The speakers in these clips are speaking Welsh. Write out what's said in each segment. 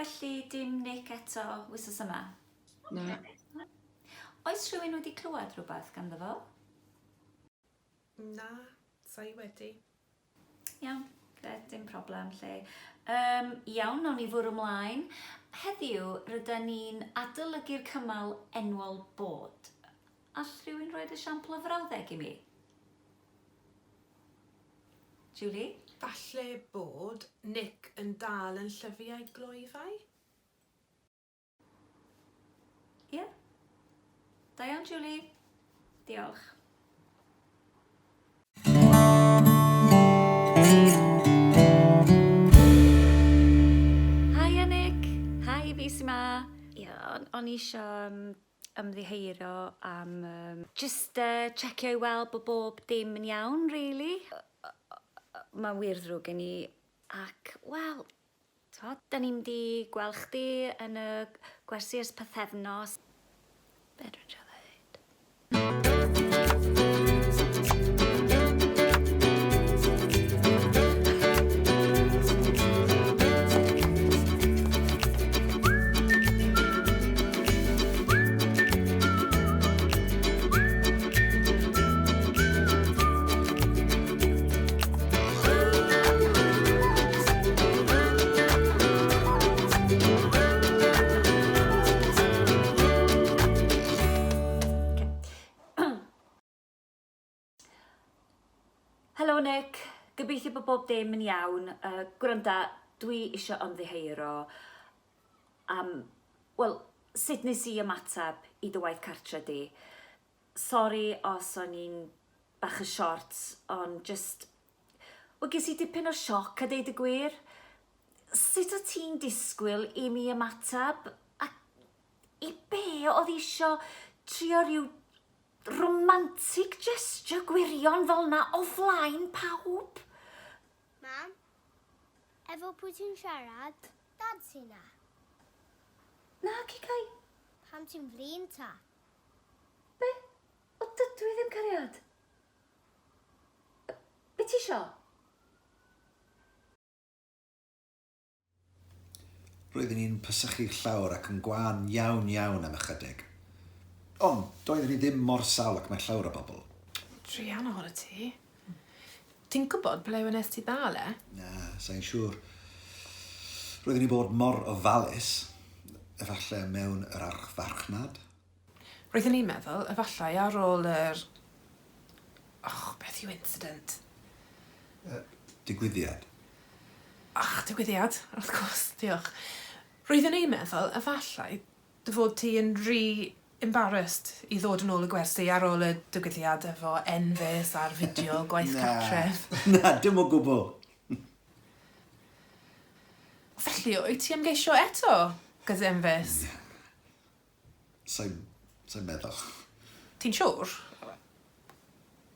felly dim Nick eto wythnos yma? Na. Oes rhywun wedi clywed rhywbeth ganddo fo? Na, sa'i wedi. Iawn, gred, dim problem lle. Iawn, nawn ni fwrw ymlaen. Heddiw, rydyn ni'n adolygu'r cymal enwol bod. All rhywun roed esiampl o frawddeg i mi? Julie? Falle bod Nick yn dal yn llyfu ei gloifau? Ie? Da iawn, Julie. Diolch. Hi, Nick. Hi, fi sy ma. Ie, o'n i isio ymddiheurio am just checio i weld bod bob dim yn iawn, really. Mae'n wir ddrwg gen i, ac, wel, da ni'n mynd i gweld chdi yn y gwersi ers pythefnos. Be dwi'n siarad? Helo Nick, gobeithio bod bob dim yn iawn. Gwranda, dwi eisiau ymddiheurio am, wel, sut nes i ymateb i dy waith cartre di. Sori os o'n i'n bach y short, ond just... Wel, ges i dipyn o sioc a deud y gwir. Sut o ti'n disgwyl i mi ymateb? A i be oedd eisiau trio rhyw romantic gesture gwirion fel na o flaen pawb? Mam, efo pwy ti'n siarad, dad sy'n na. Na, Cicai. Pam ti'n flin ta? Be? O dydw i ddim cariad? Be ti isio? Roeddwn ni'n pysychu llawr ac yn gwan iawn am ychydig. Ond, doeddwn ni ddim mor sal ac mae llawer o bobl. Drian o'r ti. Ti'n gwybod ble wnes ti ddal e? Na, sa'n siŵr. Roeddwn ni bod mor ofalus, efallai mewn yr archfarchnad. Roeddwn i'n meddwl, efallai ar ôl yr... beth yw incident? Digwyddiad. Digwyddiad, wrth gwrs, diolch. Roeddwn i'n meddwl, efallai, dy fod ti yn embarrassed i ddod yn ôl y gwersi ar ôl y digwyddiad efo enfys a'r fideo gwaith cartref. Na, dim o gwbl. Felly, wyt ti ymgeisio eto gyda enfys? Sa'n meddwl. Ti'n siŵr?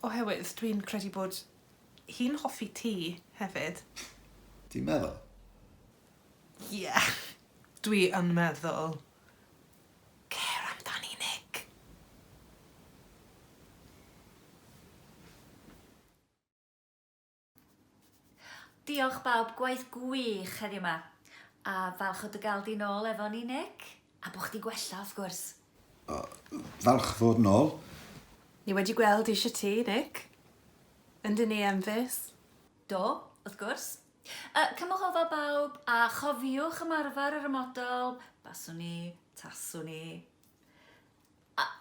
Oherwydd, dwi'n credu bod hi'n hoffi ti hefyd. Ti'n meddwl? Ie, dwi yn meddwl. Cer amdani, Nick. Diolch bawb, gwaith gwych heddiw yma. A falch o dy gael di nôl efo ni, Nick. A bo chdi gwella, wrth gwrs. Falch fod nôl. Ni wedi gweld eisiau ti, Nick. Yndyn ni enfys. Do, wrth gwrs. Cymwch o fel bawb, a chofiwch ymarfer yr ymodol. Baswn ni, taswn ni.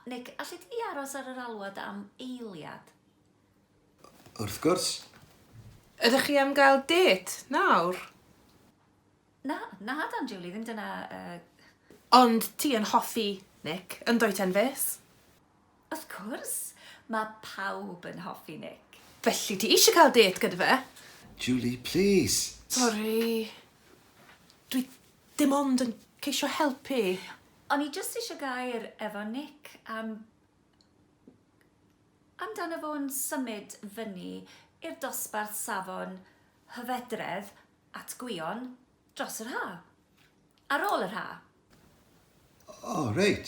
Nick, allu ti aros ar yr alwad am eiliad? Wrth gwrs. Ydych chi am gael date nawr? Na, dan, Julie, ddim dyna... Ond ti yn hoffi, Nick, yn dwyt enfys? Wrth gwrs, mae pawb yn hoffi Nick. Felly ti eisiau cael date gyda fe? Julie, please. Sori. Dwi dim ond yn ceisio helpu. O'n i jyst eisiau gair efo Nick amdano fo'n symud fyny i'r dosbarth safon hyfedredd at gwion dros yr ha. Ar ôl yr ha. O, reit.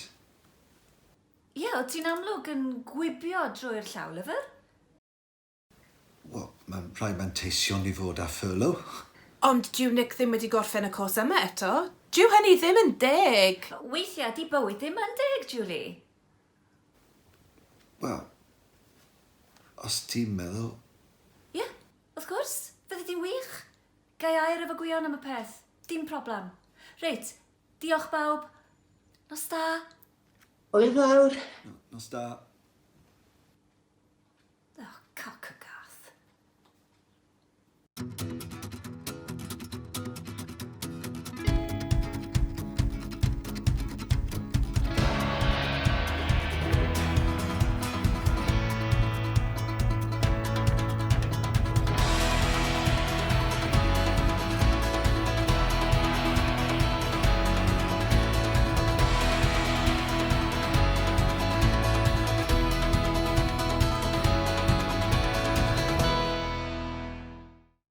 Ie, o ti'n amlwg yn gwibio drwy'r llawlyfr? Wel, mae'n rhaid manteision i fod â furlough. Ond dyw Nick ddim wedi gorffen y cwrs yma eto. Dyw hynny ddim yn deg. Weithiau, di bywyd ddim yn deg, Julie. Wel, os ti'n meddwl... Ie, wrth gwrs, fyddi di wych. Gai air efo gwion am y peth. Dim problem. Reit, diolch bawb. Nos da. Hwyl fawr. Nos da. Oh, cock